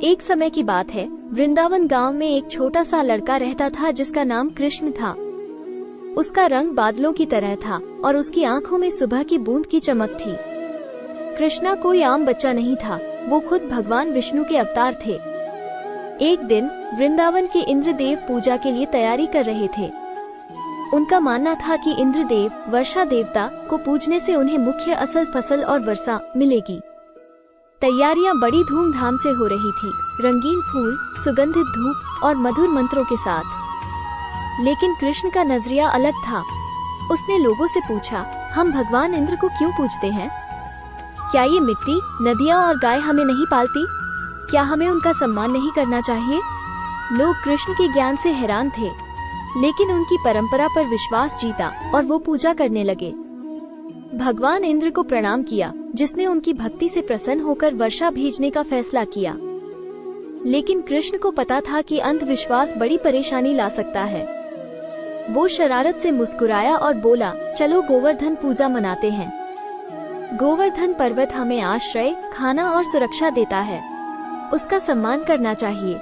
एक समय की बात है, वृंदावन गांव में एक छोटा सा लड़का रहता था जिसका नाम कृष्ण था। उसका रंग बादलों की तरह था और उसकी आंखों में सुबह की बूंद की चमक थी। कृष्णा कोई आम बच्चा नहीं था, वो खुद भगवान विष्णु के अवतार थे। एक दिन वृंदावन के इंद्रदेव पूजा के लिए तैयारी कर रहे थे। उनका मानना था कि इंद्रदेव वर्षा देवता को पूजने से उन्हें मुख्य असल फसल और वर्षा मिलेगी। तैयारियां बड़ी धूमधाम से हो रही थी, रंगीन फूल, सुगंधित धूप और मधुर मंत्रों के साथ। लेकिन कृष्ण का नजरिया अलग था। उसने लोगों से पूछा, हम भगवान इंद्र को क्यों पूजते हैं? क्या ये मिट्टी, नदियाँ और गाय हमें नहीं पालती? क्या हमें उनका सम्मान नहीं करना चाहिए? लोग कृष्ण के ज्ञान से हैरान थे, लेकिन उनकी परंपरा पर विश्वास जीता और वो पूजा करने लगे। भगवान इंद्र को प्रणाम किया, जिसने उनकी भक्ति से प्रसन्न होकर वर्षा भेजने का फैसला किया। लेकिन कृष्ण को पता था कि अंधविश्वास बड़ी परेशानी ला सकता है। वो शरारत से मुस्कुराया और बोला, चलो गोवर्धन पूजा मनाते हैं। गोवर्धन पर्वत हमें आश्रय, खाना और सुरक्षा देता है, उसका सम्मान करना चाहिए।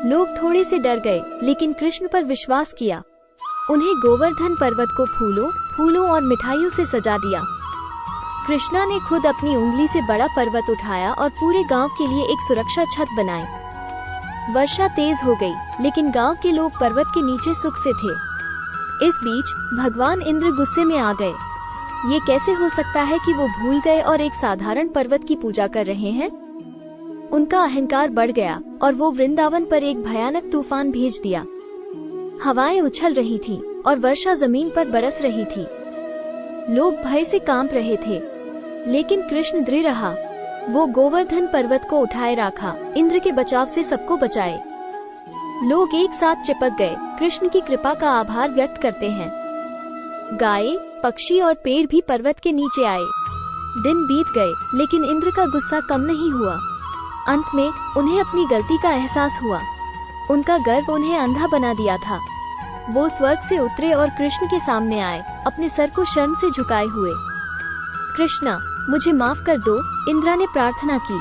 लोग थोड़े से डर गए, लेकिन कृष्ण पर विश्वास किया। उन्हें गोवर्धन पर्वत को फूलों और मिठाइयों से सजा दिया। कृष्णा ने खुद अपनी उंगली से बड़ा पर्वत उठाया और पूरे गांव के लिए एक सुरक्षा छत बनाई। वर्षा तेज हो गई, लेकिन गांव के लोग पर्वत के नीचे सुख से थे। इस बीच भगवान इंद्र गुस्से में आ गए। ये कैसे हो सकता है कि वो भूल गए और एक साधारण पर्वत की पूजा कर रहे हैं? उनका अहंकार बढ़ गया और वो वृंदावन पर एक भयानक तूफान भेज दिया। हवाएं उछल रही थी और वर्षा जमीन पर बरस रही थी। लोग भय से कांप रहे थे, लेकिन कृष्ण दृढ़ रहा। वो गोवर्धन पर्वत को उठाए रखा, इंद्र के बचाव से सबको बचाए। लोग एक साथ चिपक गए, कृष्ण की कृपा का आभार व्यक्त करते हैं। गाय, पक्षी और पेड़ भी पर्वत के नीचे आए। दिन बीत गए, लेकिन इंद्र का गुस्सा कम नहीं हुआ। अंत में उन्हें अपनी गलती का एहसास हुआ। उनका गर्व उन्हें अंधा बना दिया था। वो स्वर्ग से उतरे और कृष्ण के सामने आए, अपने सर को शर्म से झुकाए हुए। कृष्णा, मुझे माफ कर दो, इंद्रा ने प्रार्थना की।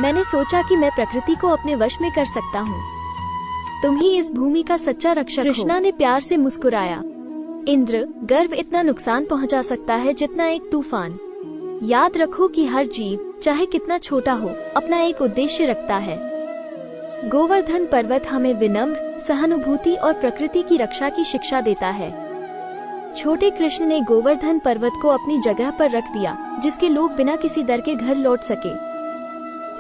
मैंने सोचा कि मैं प्रकृति को अपने वश में कर सकता हूँ। तुम ही इस भूमि का सच्चा रक्षक हो। कृष्णा ने प्यार से मुस्कुराया। इंद्र, गर्व इतना नुकसान पहुँचा सकता है जितना एक तूफान। याद रखो कि हर जीव, चाहे कितना छोटा हो, अपना एक उद्देश्य रखता है। गोवर्धन पर्वत हमें विनम्र, सहानुभूति और प्रकृति की रक्षा की शिक्षा देता है। छोटे कृष्ण ने गोवर्धन पर्वत को अपनी जगह पर रख दिया, जिसके लोग बिना किसी डर के घर लौट सके।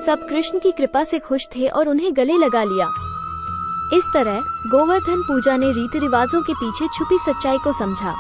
सब कृष्ण की कृपा से खुश थे और उन्हें गले लगा लिया। इस तरह गोवर्धन पूजा ने रीति रिवाजों के पीछे छुपी सच्चाई को समझा।